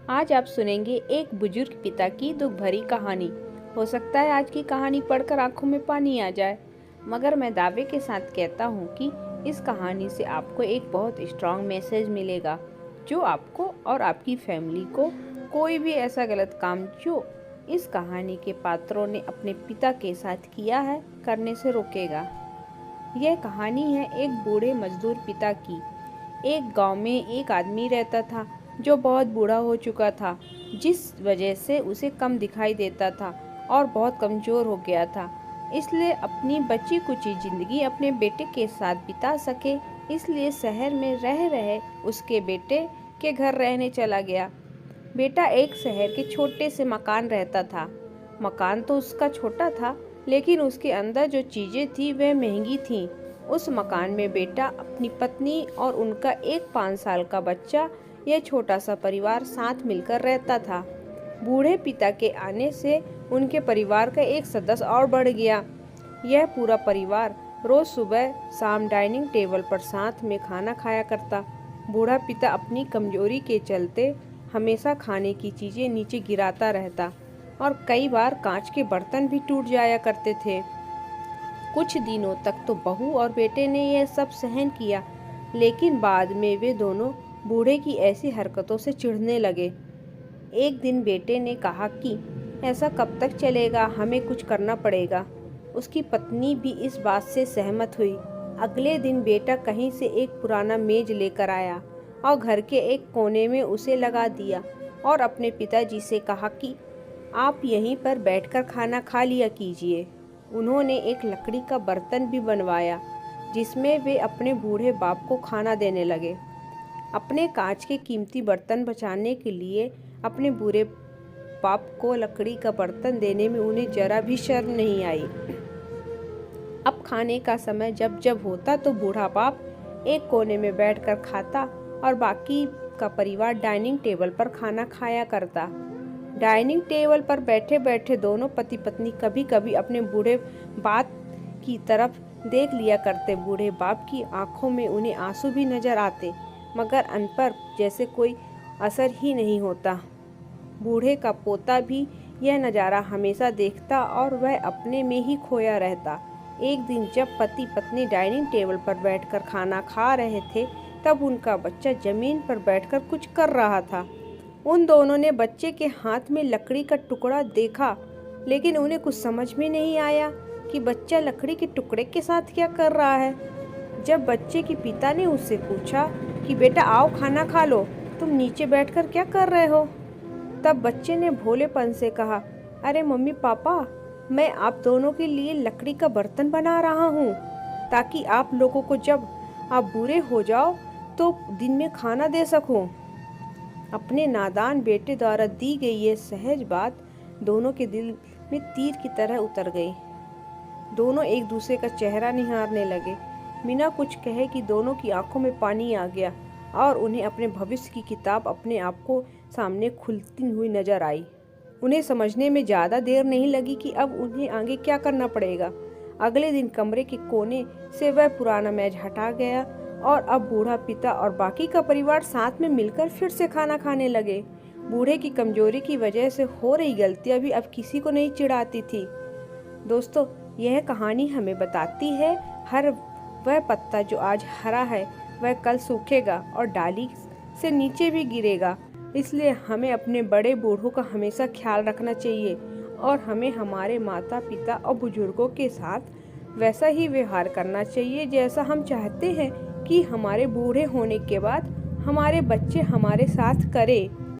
आज आप सुनेंगे एक बुजुर्ग पिता की दुख भरी कहानी। हो सकता है आज की कहानी पढ़कर आंखों में पानी आ जाए, मगर मैं दावे के साथ कहता हूँ कि इस कहानी से आपको एक बहुत स्ट्रांग मैसेज मिलेगा, जो आपको और आपकी फैमिली को कोई भी ऐसा गलत काम जो इस कहानी के पात्रों ने अपने पिता के साथ किया है करने से रोकेगा। यह कहानी है एक बूढ़े मजदूर पिता की। एक गांव में एक आदमी रहता था जो बहुत बूढ़ा हो चुका था, जिस वजह से उसे कम दिखाई देता था और बहुत कमज़ोर हो गया था। इसलिए अपनी बची कुची ज़िंदगी अपने बेटे के साथ बिता सके, इसलिए शहर में रह रहे उसके बेटे के घर रहने चला गया। बेटा एक शहर के छोटे से मकान रहता था। मकान तो उसका छोटा था, लेकिन उसके अंदर जो चीज़ें थी वह महंगी थीं। उस मकान में बेटा, अपनी पत्नी और उनका एक 5 साल का बच्चा, यह छोटा सा परिवार साथ मिलकर रहता था। बूढ़े पिता के आने से उनके परिवार का एक सदस्य और बढ़ गया। यह पूरा परिवार रोज सुबह शाम डाइनिंग टेबल पर साथ में खाना खाया करता। बूढ़ा पिता अपनी कमजोरी के चलते हमेशा खाने की चीज़ें नीचे गिराता रहता और कई बार कांच के बर्तन भी टूट जाया करते थे। कुछ दिनों तक तो बहू और बेटे ने यह सब सहन किया, लेकिन बाद में वे दोनों बूढ़े की ऐसी हरकतों से चिढ़ने लगे। एक दिन बेटे ने कहा कि ऐसा कब तक चलेगा, हमें कुछ करना पड़ेगा। उसकी पत्नी भी इस बात से सहमत हुई। अगले दिन बेटा कहीं से एक पुराना मेज लेकर आया और घर के एक कोने में उसे लगा दिया और अपने पिताजी से कहा कि आप यहीं पर बैठकर खाना खा लिया कीजिए। उन्होंने एक लकड़ी का बर्तन भी बनवाया, जिसमें वे अपने बूढ़े बाप को खाना देने लगे। अपने कांच के कीमती बर्तन बचाने के लिए अपने बूढ़े बाप को लकड़ी का बर्तन देने में उन्हें जरा भी शर्म नहीं आई। अब खाने का समय जब जब होता तो बूढ़ा बाप एक कोने में बैठकर खाता और बाकी का परिवार डाइनिंग टेबल पर खाना खाया करता। डाइनिंग टेबल पर बैठे बैठे दोनों पति पत्नी कभी कभी अपने बूढ़े बाप की तरफ देख लिया करते। बूढ़े बाप की आंखों में उन्हें आंसू भी नजर आते, मगर उन पर जैसे कोई असर ही नहीं होता। बूढ़े का पोता भी यह नज़ारा हमेशा देखता और वह अपने में ही खोया रहता। एक दिन जब पति पत्नी डाइनिंग टेबल पर बैठकर खाना खा रहे थे, तब उनका बच्चा जमीन पर बैठकर कुछ कर रहा था। उन दोनों ने बच्चे के हाथ में लकड़ी का टुकड़ा देखा, लेकिन उन्हें कुछ समझ में नहीं आया कि बच्चा लकड़ी के टुकड़े के साथ क्या कर रहा है। जब बच्चे के पिता ने उससे पूछा कि बेटा आओ खाना खा लो, तुम नीचे बैठकर क्या कर रहे हो, तब बच्चे ने भोलेपन से कहा, अरे मम्मी पापा, मैं आप दोनों के लिए लकड़ी का बर्तन बना रहा हूँ, ताकि आप लोगों को जब आप बूढ़े हो जाओ तो दिन में खाना दे सकूँ। अपने नादान बेटे द्वारा दी गई ये सहज बात दोनों के दिल में तीर की तरह उतर गई। दोनों एक दूसरे का चेहरा निहारने लगे। बिना कुछ कहे कि दोनों की आंखों में पानी आ गया और उन्हें अपने भविष्य की किताब अपने आप को सामने खुलती हुई नजर आई। उन्हें समझने में ज़्यादा देर नहीं लगी कि अब उन्हें आगे क्या करना पड़ेगा। अगले दिन कमरे के कोने से वह पुराना मेज हटा गया और अब बूढ़ा पिता और बाकी का परिवार साथ में मिलकर फिर से खाना खाने लगे। बूढ़े की कमजोरी की वजह से हो रही गलतियां भी अब किसी को नहीं चिढ़ाती थी। दोस्तों, यह कहानी हमें बताती है हर वह पत्ता जो आज हरा है वह कल सूखेगा और डाली से नीचे भी गिरेगा। इसलिए हमें अपने बड़े बूढ़ों का हमेशा ख्याल रखना चाहिए और हमें हमारे माता पिता और बुजुर्गों के साथ वैसा ही व्यवहार करना चाहिए जैसा हम चाहते हैं कि हमारे बूढ़े होने के बाद हमारे बच्चे हमारे साथ करें।